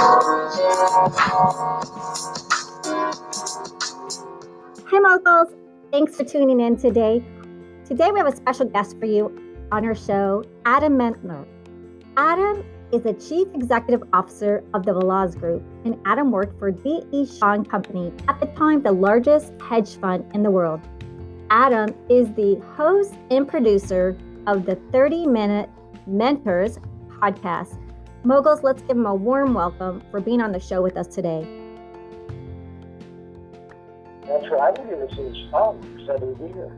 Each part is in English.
Hi, moguls. Thanks for tuning in today. Today we have a special guest for you on our show, Adam Mendler. Adam is the Chief Executive Officer of the Velaz Group, and Adam worked for D.E. Shaw and Company, at the time the largest hedge fund in the world. Adam is the host and producer of the 30-Minute Mentors podcast. Moguls, let's give him a warm welcome for being on the show with us today. Thanks for having me. This is fun. Excited to be here.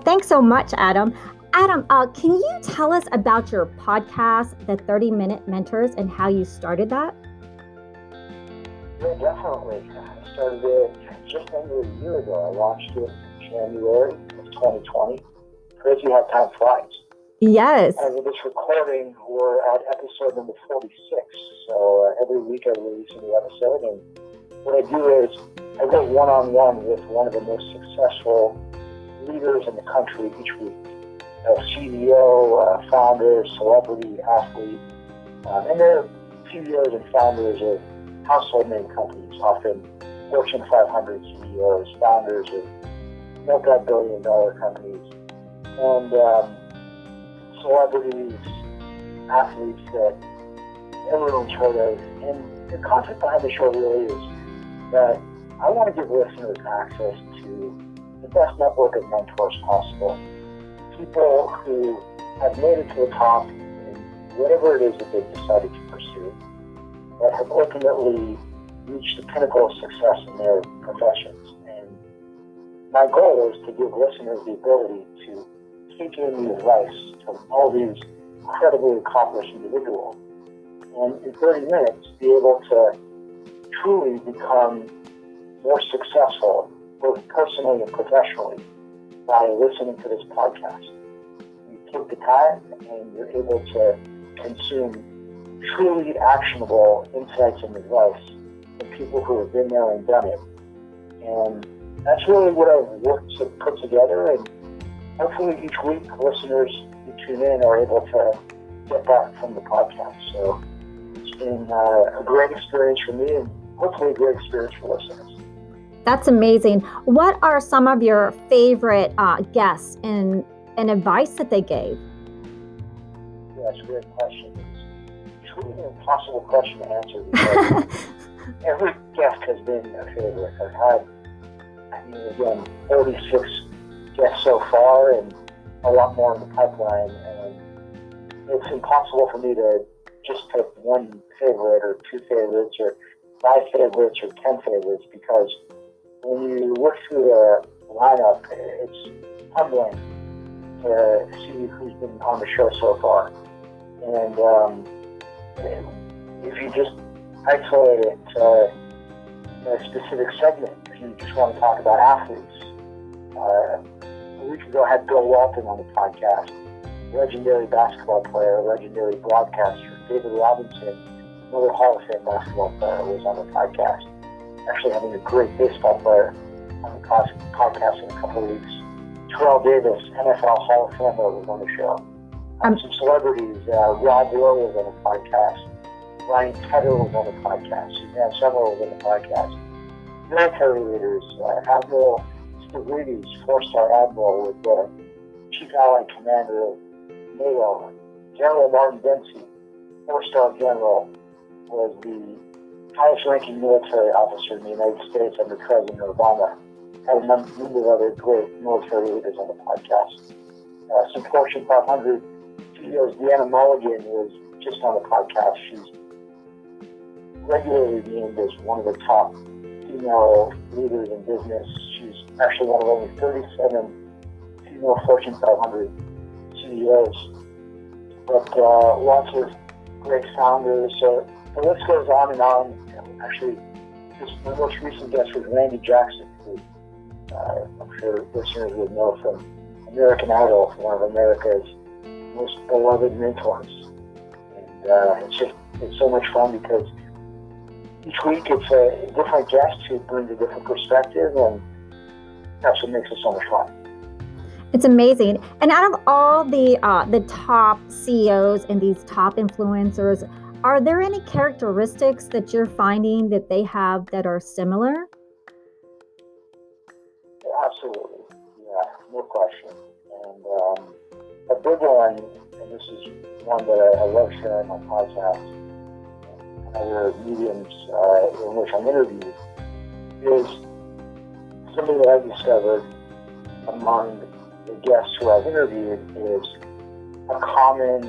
Thanks so much, Adam. Adam, can you tell us about your podcast, the 30-Minute Mentors, and how you started that? Yeah, definitely. I started it just under a year ago. I launched it in January of 2020. Crazy how time flies. Yes. And with this recording, we're at episode number 46. So every week I release a new episode. And what I do is I go one-on-one with one of the most successful leaders in the country each week. A CEO, founder, celebrity, athlete. And they're CEOs and founders of household name companies, often Fortune 500 CEOs, founders of multi-billion-dollar companies. And celebrities, athletes that everyone's heard of. And the concept behind the show really is that I want to give listeners access to the best network of mentors possible. People who have made it to the top in whatever it is that they've decided to pursue, that have ultimately reached the pinnacle of success in their professions. And my goal is to give listeners the ability to take in the advice from all these incredibly accomplished individuals, and in 30 minutes be able to truly become more successful, both personally and professionally, by listening to this podcast. You take the time and you're able to consume truly actionable insights and advice from people who have been there and done it. And that's really what I've worked to put together, and hopefully each week listeners who tune in are able to get that from the podcast. So it's been a great experience for me, and hopefully a great experience for listeners. That's amazing. What are some of your favorite guests and advice that they gave? Yeah, that's a great question. It's truly an impossible question to answer because every guest has been a favorite. I've had, again, 46 guests so far and a lot more in the pipeline. And it's impossible for me to just pick one favorite or two favorites or 5 favorites or 10 favorites, because when you look through the lineup, it's humbling to see who's been on the show so far. And if you just isolate it to a specific segment, if you just want to talk about athletes, a week ago I had Bill Walton on the podcast, legendary basketball player, legendary broadcaster. David Robinson, another Hall of Fame basketball player, was on the podcast. Actually having a great baseball player on the podcast in a couple of weeks. Terrell Davis, NFL Hall of Famer, was on the show. Some celebrities, Rob Lowe was on the podcast. Ryan Tedder was on the podcast. Suzanne Summer was on the podcast. Military leaders, Admiral Stavridis, 4-star Admiral, was the Chief Allied Commander of NATO. General Martin Dempsey, 4-star General, was the highest-ranking military officer in the United States under President Obama. Had a number of other great military leaders on the podcast. Some Fortune 500 CEOs. Deanna Mulligan was just on the podcast. She's regularly named as one of the top female leaders in business. She's actually one of only 37 female Fortune 500 CEOs. But lots of great founders. So the list goes on and on. Actually, my most recent guest was Randy Jackson, who I'm sure listeners would know from American Idol, one of America's most beloved mentors. And it's so much fun because each week it's a different guest who brings a different perspective, and that's what makes it so much fun. It's amazing. And out of all the top CEOs and these top influencers, Are there any characteristics that you're finding that they have that are similar? Absolutely. Yeah, no question. And a big one, and this is one that I love sharing on podcasts and other mediums in which I'm interviewed, is something that I've discovered among the guests who I've interviewed is a common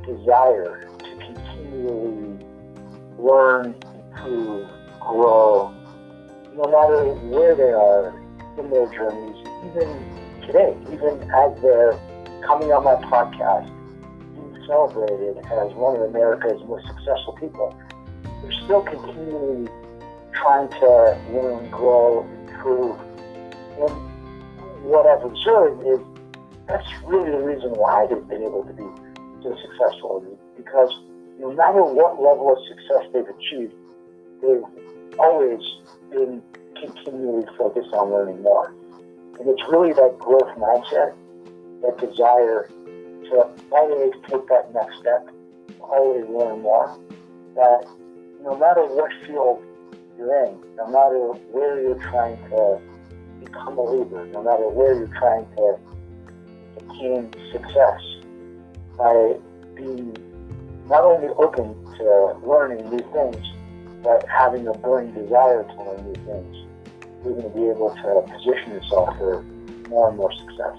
desire to continually learn, improve, grow, no matter where they are in their journeys, even today, even as they're coming on my podcast, being celebrated as one of America's most successful people, they're still continually trying to learn, grow, improve. And what I've observed is that's really the reason why they've been able to be so successful, because no matter what level of success they've achieved, they've always been continually focused on learning more. And it's really that growth mindset, that desire to always take that next step, always learn more, that no matter what field you're in, no matter where you're trying to become a leader, no matter where you're trying to attain success, by being not only open to learning new things, but having a burning desire to learn new things, you're going to be able to position yourself for more and more success.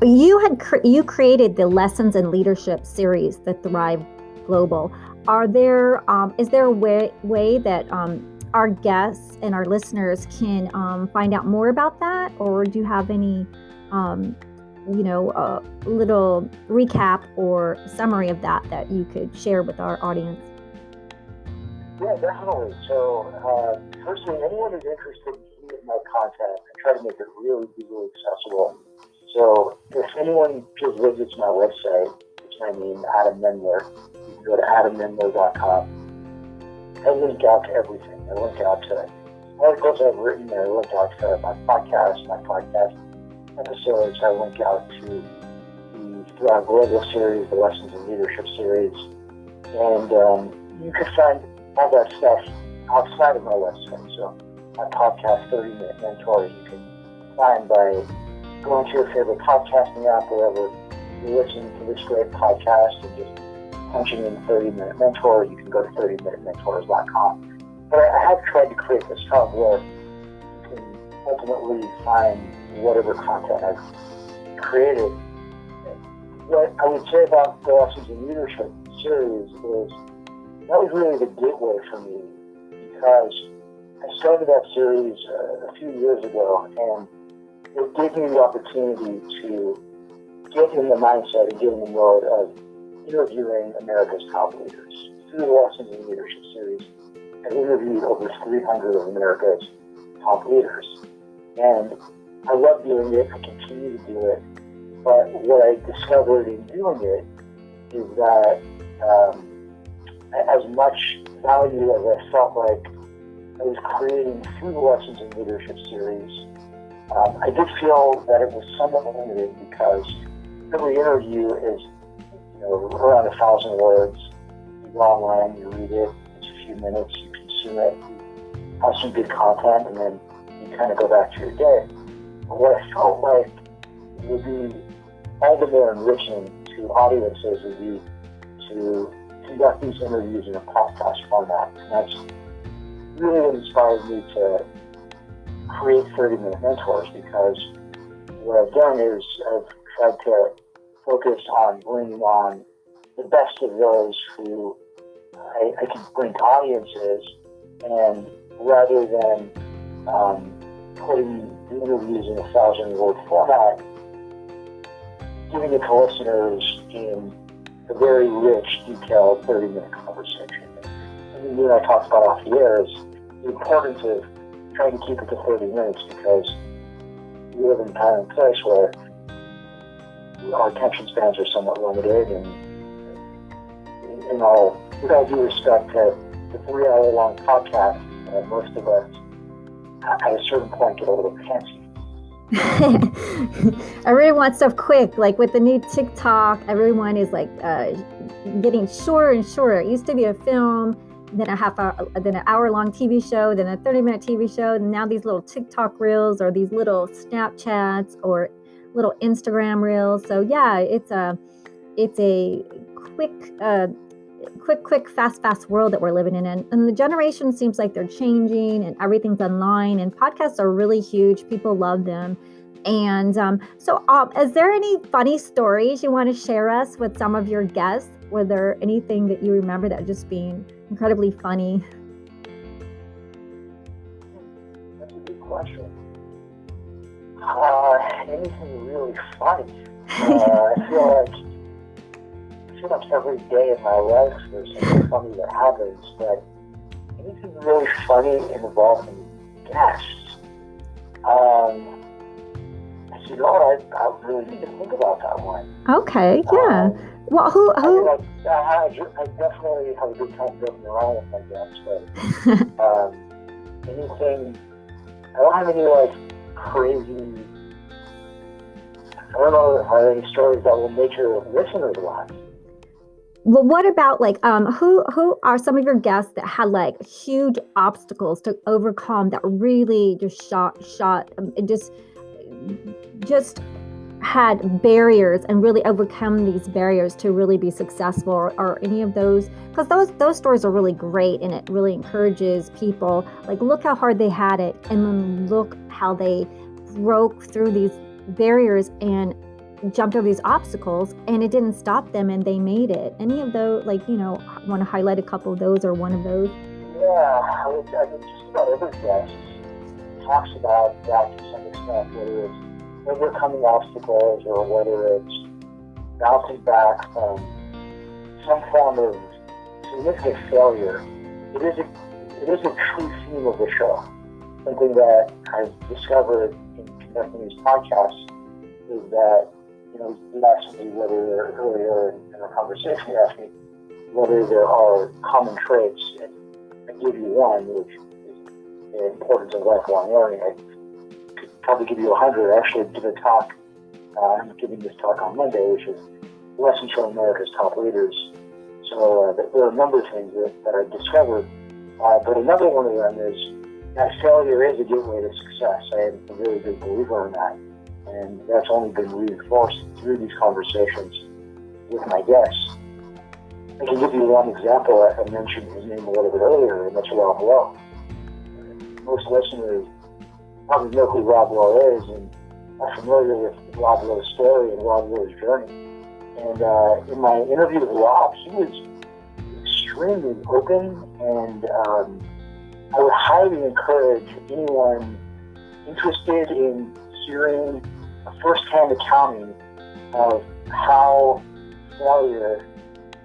You created the Lessons in Leadership series, the Thrive Global. Is there a way that our guests and our listeners can find out more about that, or do you have any little recap or summary of that you could share with our audience? Yeah, definitely. So, firstly, anyone who's interested in my content, I try to make it really accessible. So, if anyone just visits my website, which my name, Adam Mendler, you can go to adammendler.com. I link out to everything. I link out to articles I've written. I link out to my podcast episodes. I link out to the Thrive Global series, the Lessons in Leadership series, and you can find all that stuff outside of my website. So my podcast, 30-Minute Mentor, you can find by going to your favorite podcasting app, wherever you're listening to this great podcast, and just punching in 30-Minute Mentor. You can go to 30minutementors.com. But I have tried to create this hub where you can ultimately find whatever content I've created. What I would say about the Lessons in Leadership series is that was really the gateway for me, because I started that series a few years ago, and it gave me the opportunity to get in the mindset and get in the mode of interviewing America's top leaders. Through the Lessons in Leadership series, I've interviewed over 300 of America's top leaders. And I love doing it, I continue to do it, but what I discovered in doing it is that as much value as I felt like I was creating through the Lessons in Leadership series, I did feel that it was somewhat limited, because every interview is around 1,000 words. You go online, you read it, it's a few minutes, you consume it, you have some good content, and then you kind of go back to your day. But what I felt like would be all the more enriching to audiences would be to conduct these interviews in a podcast format. And that's really what inspired me to create 30-Minute Mentors, because what I've done is I've tried to focus on bringing on the best of those who I can bring to audiences, and rather than putting the interviews in a 1,000-word format, giving it to listeners in a very rich, detailed 30-minute conversation. And what I talked about off the air is the importance of trying to keep it to 30 minutes, because we live in a time and place where our attention spans are somewhat limited, and with all due respect to the 3-hour-long podcast, most of us at a certain point get a little fancy. Everyone wants stuff quick. Like with the new TikTok, everyone is like getting shorter and shorter. It used to be a film, then a half hour, then an hour-long TV show, then a 30-minute TV show, and now these little TikTok reels or these little Snapchats or little Instagram reels. So yeah, it's a quick, fast world that we're living in. And the generation seems like they're changing and everything's online, and podcasts are really huge. People love them. And so is there any funny stories you want to share us with some of your guests? Were there anything that you remember that just being incredibly funny? That's a good question. Anything really funny? I feel like every day in my life there's something funny that happens, but anything really funny involving guests? You know what? I really need to think about that one. Okay, yeah. Well, who? I definitely have a good time joking around with my guests, but anything. I don't have any crazy. I don't know if I have any stories that will make your listeners laugh. Well, what about who are some of your guests that had huge obstacles to overcome that really just just had barriers and really overcome these barriers to really be successful, or any of those? Because those stories are really great, and it really encourages people. Look how hard they had it, and then look how they broke through these barriers and jumped over these obstacles, and it didn't stop them, and they made it. Any of those, want to highlight a couple of those or one of those? Yeah, I mean, just about every guest talks about that to some extent, whether it's overcoming obstacles or whether it's bouncing back from some form of significant failure. It is a true theme of the show. Something that I've discovered in conducting these podcasts is that, you asked me whether earlier in our conversation, you asked me whether there are common traits, and I give you one, which is the importance of lifelong learning. I could probably give you 100. I actually did a talk, I'm giving this talk on Monday, which is Lessons from America's Top Leaders. So there are a number of things that I've discovered, but another one of them is that failure is a gateway to success. I am a really big believer in that, and that's only been reinforced through these conversations with my guests. I can give you one example. I mentioned his name a little bit earlier, and that's Rob Lowe. Most listeners probably know who Rob Lowe is and are familiar with Rob Lowe's story and Rob Lowe's journey. And in my interview with Rob, he was extremely open, and I would highly encourage anyone interested in hearing a first-hand accounting of how failure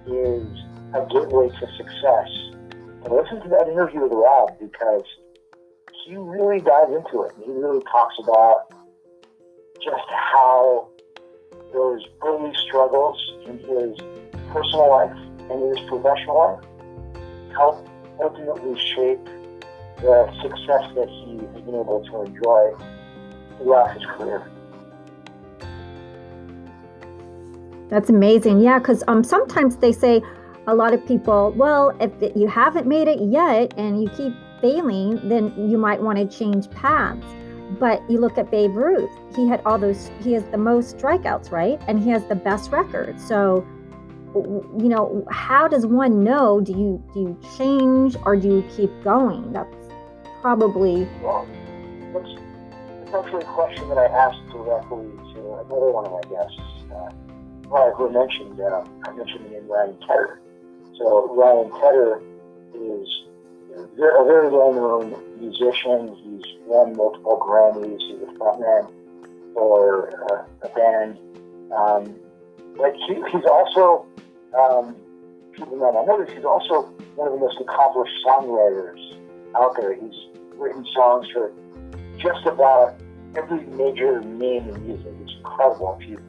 is a gateway to success to listen to that interview with Rob, because he really dives into it. He really talks about just how those early struggles in his personal life and in his professional life helped ultimately shape the success that he has been able to enjoy throughout his career. That's amazing. Yeah, because sometimes they say, a lot of people, well, if you haven't made it yet and you keep failing, then you might want to change paths. But you look at Babe Ruth, he has the most strikeouts, right? And he has the best record. So, how does one know? Do you change or do you keep going? That's probably... Well, that's actually a question that I asked directly to another one of my guests. Who I mentioned the name Ryan Tedder. So Ryan Tedder is a very well-known musician. He's won multiple Grammys. He's a frontman for a band. But he's also, people might not know this, he's also one of the most accomplished songwriters out there. He's written songs for just about every major name in music. It's incredible. If you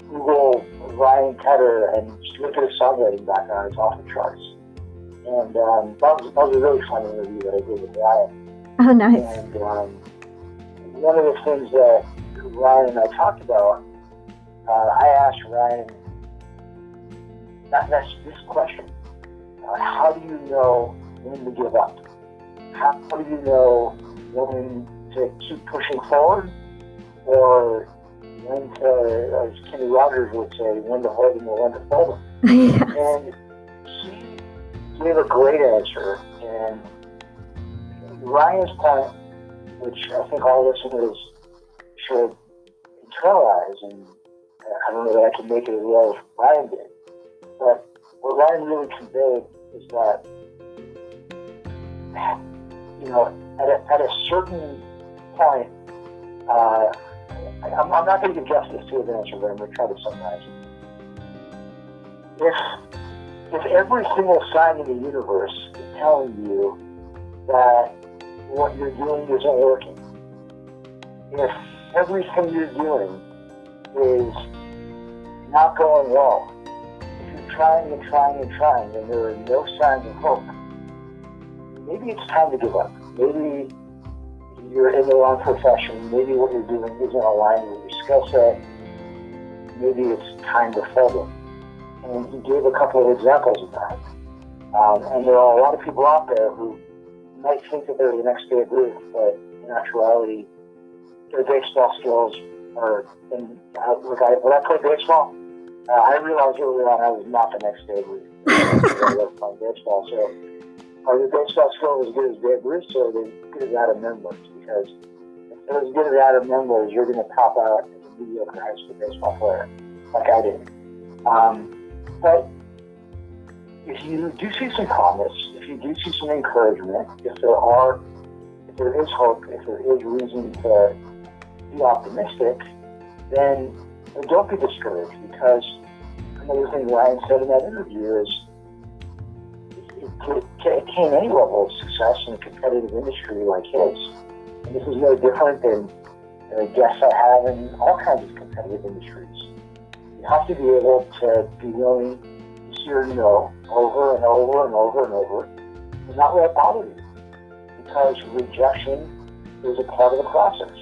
Google Ryan Tedder and just look at his songwriting background, it's off the charts. And that was a really fun interview that I did with Ryan. Oh, nice. And one of the things that Ryan and I talked about, I asked Ryan that's this question. How do you know when to give up? How do you know when to keep pushing forward, or when to, as Kenny Rogers would say, when to hold them or when to fold them? Yes. And he gave a great answer. And Ryan's point, which I think all listeners should internalize, and I don't know that I can make it as well as Ryan did, but what Ryan really conveyed is that, at a certain point, I'm not going to give justice to his answer, but I'm going to try to summarize it. If every single sign in the universe is telling you that what you're doing isn't working, if everything you're doing is not going well, if you're trying and trying and trying and there are no signs of hope, maybe it's time to give up. Maybe you're in the wrong profession. Maybe what you're doing isn't aligned with your skill set. Maybe it's time to fold it. And he gave a couple of examples of that. And there are a lot of people out there who might think that they're the next Babe Ruth, but in actuality, their baseball skills are. When I played baseball, I realized early on I was not the next Babe Ruth. I love playing baseball, so are your baseball skills as good as Babe Ruth, or as good as Adam Mendler's? Because if they're as good as Adam Mendler's, you're going to top out as a mediocre high school baseball player, like I did. But if you do see some promise, if you do see some encouragement, if there is hope, if there is reason to be optimistic, then don't be discouraged, because another thing Ryan said in that interview is to attain any level of success in a competitive industry like his, and this is no different than the guests I have in all kinds of competitive industries. You have to be able to be willing to hear no over and over and over and over, and not let it bother you, because rejection is a part of the process.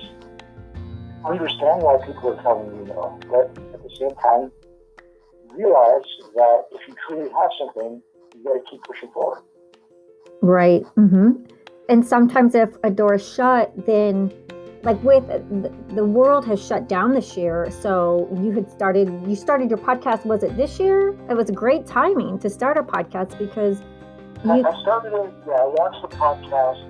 Understand why people are telling you no, but at the same time, realize that if you truly have something, you got to keep pushing forward. Right. Mm-hmm. And sometimes if a door is shut, then like with the world has shut down this year. So you started your podcast. Was it this year? It was great timing to start a podcast because I started it. Yeah, I launched the podcast,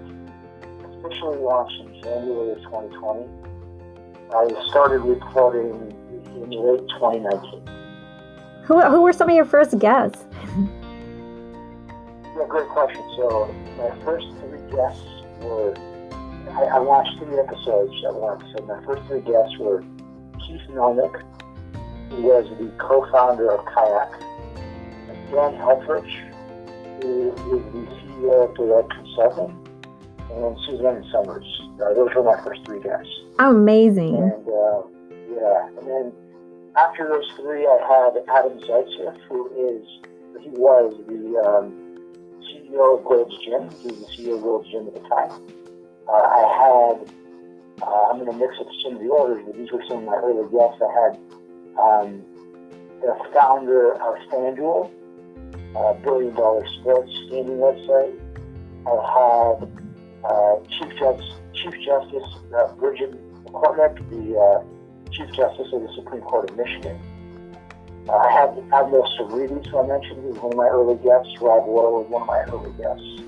officially launched in January of 2020. I started recording in late 2019. Who were some of your first guests? Yeah, great question. So my first 3 guests were, I watched 3 episodes at once. So my first 3 guests were Keith Melnick, who was the co-founder of Kayak, Dan Helfrich, who is the CEO of Direct Consulting, and Suzanne Summers. Those were my first 3 guests. Amazing. And and then after those 3, I had Adam Zaitsev, who was the CEO of Gold's Gym. He was the CEO of Gold's Gym at the time. I'm going to mix up some of the orders, but these were some of my early guests. I had the founder of FanDuel, $1 billion sports gaming website. I had Chief Justice Bridget McCormick, the Chief Justice of the Supreme Court of Michigan. I had Admiral Savridis, who I mentioned, who was one of my early guests. Rob Royal was one of my early guests.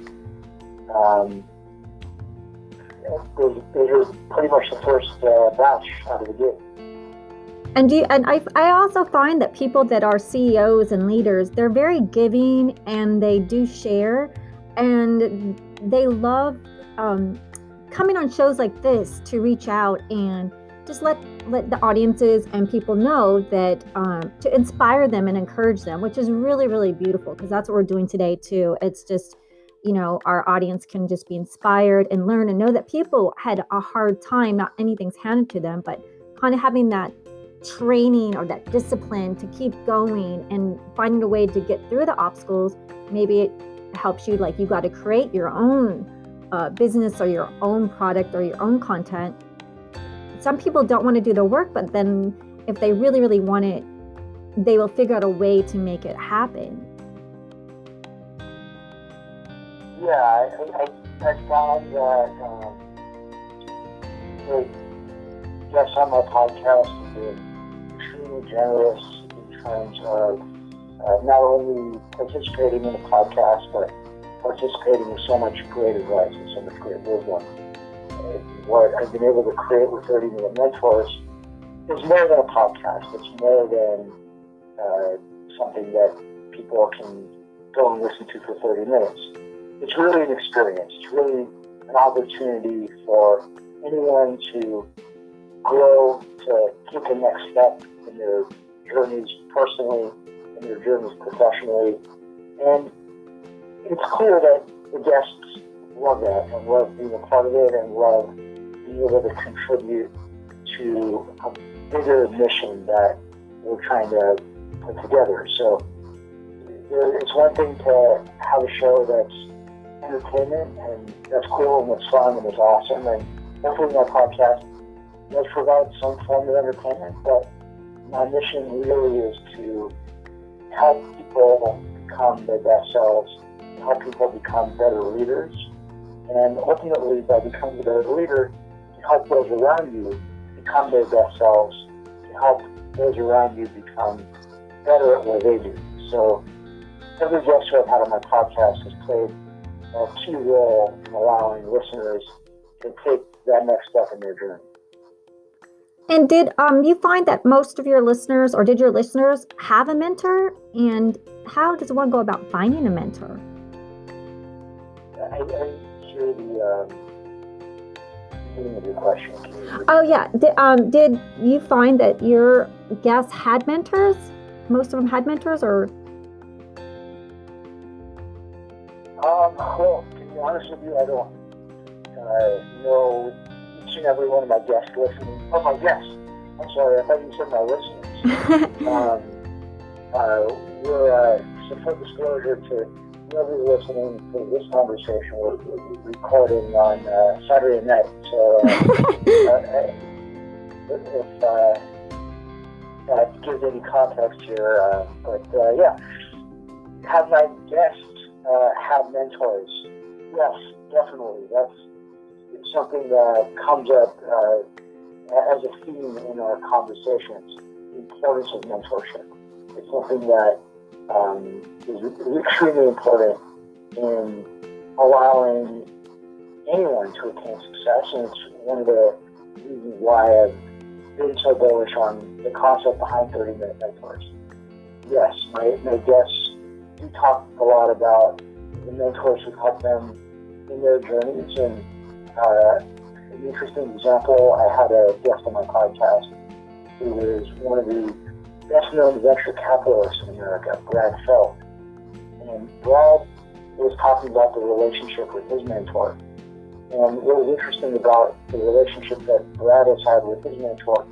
Those are pretty much the first batch out of the gate. And I also find that people that are CEOs and leaders, they're very giving and they do share, and they love coming on shows like this to reach out and just let the audiences and people know that to inspire them and encourage them, which is really, really beautiful, because that's what we're doing today too. It's just, our audience can just be inspired and learn and know that people had a hard time, not anything's handed to them, but kind of having that training or that discipline to keep going and finding a way to get through the obstacles. Maybe it helps you, like you got to create your own business or your own product or your own content. some people don't want to do the work, but then if they really, really want it, they will figure out a way to make it happen. Yeah, I found that the guests on my podcast have been extremely generous in terms of not only participating in the podcast, but participating in so much great advice and so much great wisdom. What I've been able to create with 30-Minute Mentors is more than a podcast. It's more than something that people can go and listen to for 30 minutes. It's really an experience. It's really an opportunity for anyone to grow, to take the next step in their journeys personally, in their journeys professionally. And it's clear that the guests love that and love being a part of it and love being able to contribute to a bigger mission that we're trying to put together. So it's one thing to have a show that's entertainment, and that's cool and it's fun and it's awesome, and hopefully my podcast does provide some form of entertainment, but my mission really is to help people become their best selves, help people become better leaders, and ultimately by becoming a better leader, to help those around you become their best selves, to help those around you become better at what they do. So every guest who I've had on my podcast has played a key role in allowing listeners to take that next step in their journey. And did you find that most of your listeners, or did your listeners have a mentor? And how does one go about finding a mentor? I hear the beginning of your question. Oh yeah. Did you find that your guests had mentors? Most of them had mentors, or? Well, to be honest with you, I don't know each and every one of my guests listening. Oh, my guests. I'm sorry, I thought you said my listeners. We're, so full disclosure to whoever's listening to this conversation, we're recording on Saturday night. So if that gives any context here, yeah, have my guests have mentors? Yes, definitely. It's something that comes up as a theme in our conversations, the importance of mentorship. It's something that is extremely important in allowing anyone to attain success, and it's one of the reasons why I've been so bullish on the concept behind 30-Minute Mentors. Yes, my guests do talk a lot about the mentors who help them in their journeys, and an interesting example, I had a guest on my podcast who is one of the best-known venture capitalists in America, Brad Feld. And Brad was talking about the relationship with his mentor. And what was interesting about the relationship that Brad has had with his mentor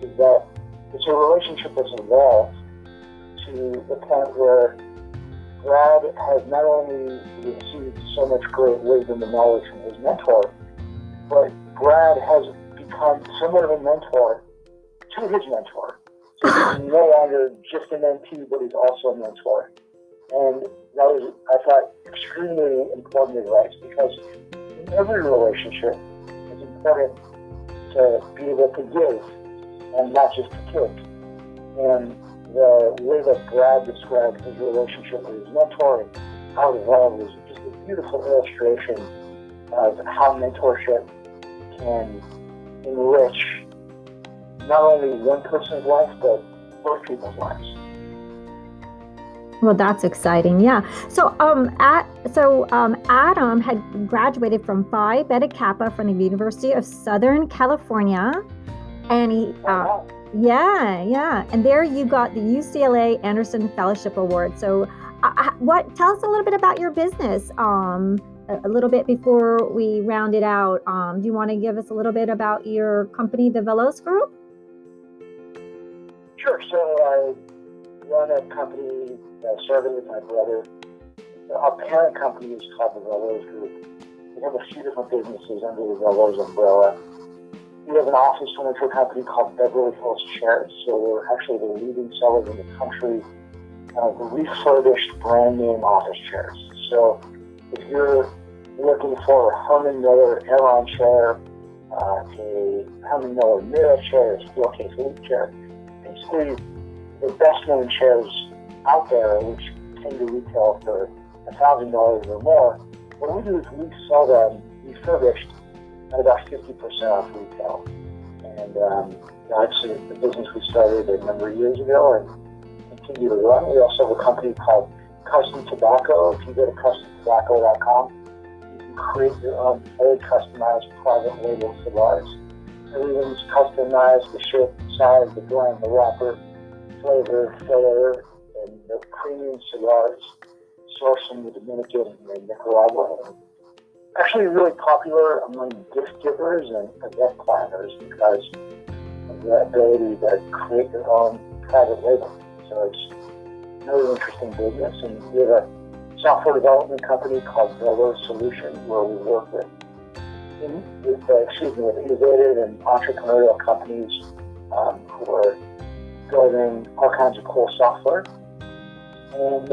is that it's a relationship that's evolved to the point where Brad has not only received so much great wisdom and knowledge from his mentor, but Brad has become somewhat of a mentor to his mentor. So he's no longer just a mentee, but he's also a mentor. And that was, I thought, extremely important advice, because in every relationship, it's important to be able to give and not just to take. And the way that Brad described his relationship with his mentor and how it evolved was just a beautiful illustration of how mentorship can enrich not only one person's life, but both people's lives. Well, that's exciting. Yeah. So, Adam had graduated from Phi Beta Kappa from the University of Southern California, and he, yeah, and there you got the UCLA Anderson Fellowship Award. So, tell us a little bit about your business. A little bit before we round it out. Do you want to give us a little bit about your company, the Velos Group? Sure. So I run a company that started with my brother. Our parent company is called the Velos Group. We have a few different businesses under the Velos umbrella. We have an office went into a company called Beverly Hills Chairs. So we're actually the leading sellers in the country of refurbished brand name office chairs. So if you're looking for a Herman Miller Aeron chair, a Herman Miller Mira chair, a steel case elite chair, basically the best known chairs out there, which tend to retail for $1,000 or more, what we do is we sell them refurbished at about 50% off retail. And that's the business we started a number of years ago and continue to run. We also have a company called Custom Tobacco. If you go to customtobacco.com, you can create your own fully customized private label cigars. Everything's customized, the shape, the size, the blend, the wrapper, flavor, filler, and the premium cigars sourced from the Dominican and Nicaragua. Actually really popular among gift givers and event planners because of the ability to create your own private label. So it's a really interesting business. And we have a software development company called Mendler Solutions where we work with innovative and entrepreneurial companies who are building all kinds of cool software. And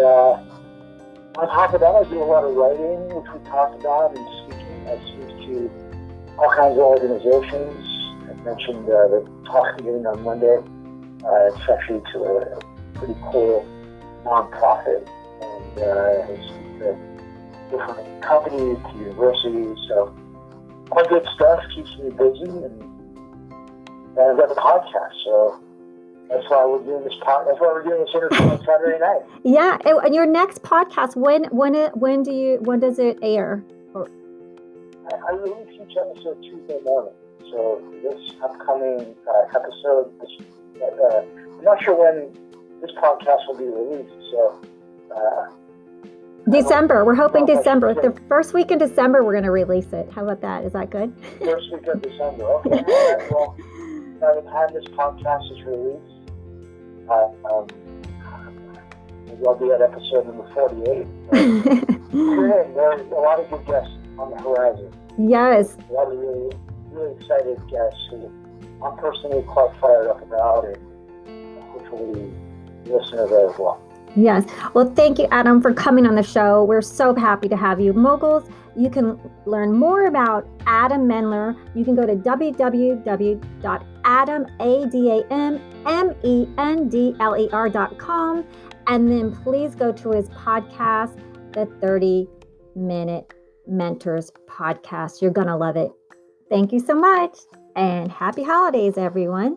on top of that, I do a lot of writing, which we talked about, and speaking. I speak to all kinds of organizations. I mentioned the talk I'm giving on Monday. It's actually to a pretty cool nonprofit, and I speak to different companies, to universities. So all good stuff keeps me busy, and I've got the podcast. So that's why we're doing this That's why we're doing this interview on Saturday night. Yeah, and your next podcast, when does it air? I release each episode Tuesday morning. So this upcoming episode, I'm not sure when this podcast will be released. So December. We're hoping December. The first week in December, we're going to release it. How about that? Is that good? First week of December. Okay. All right. Well, by the time this podcast is released, maybe I'll be at episode number 48. There's a lot of good guests on the horizon. Yes. A lot of really, really excited guests who I'm personally quite fired up about, and hopefully listeners as well. Yes. Well, thank you, Adam, for coming on the show. We're so happy to have you. Moguls, you can learn more about Adam Mendler. You can go to www.adamendler.com, and then please go to his podcast, the 30-Minute Mentors Podcast. You're going to love it. Thank you so much, and happy holidays, everyone.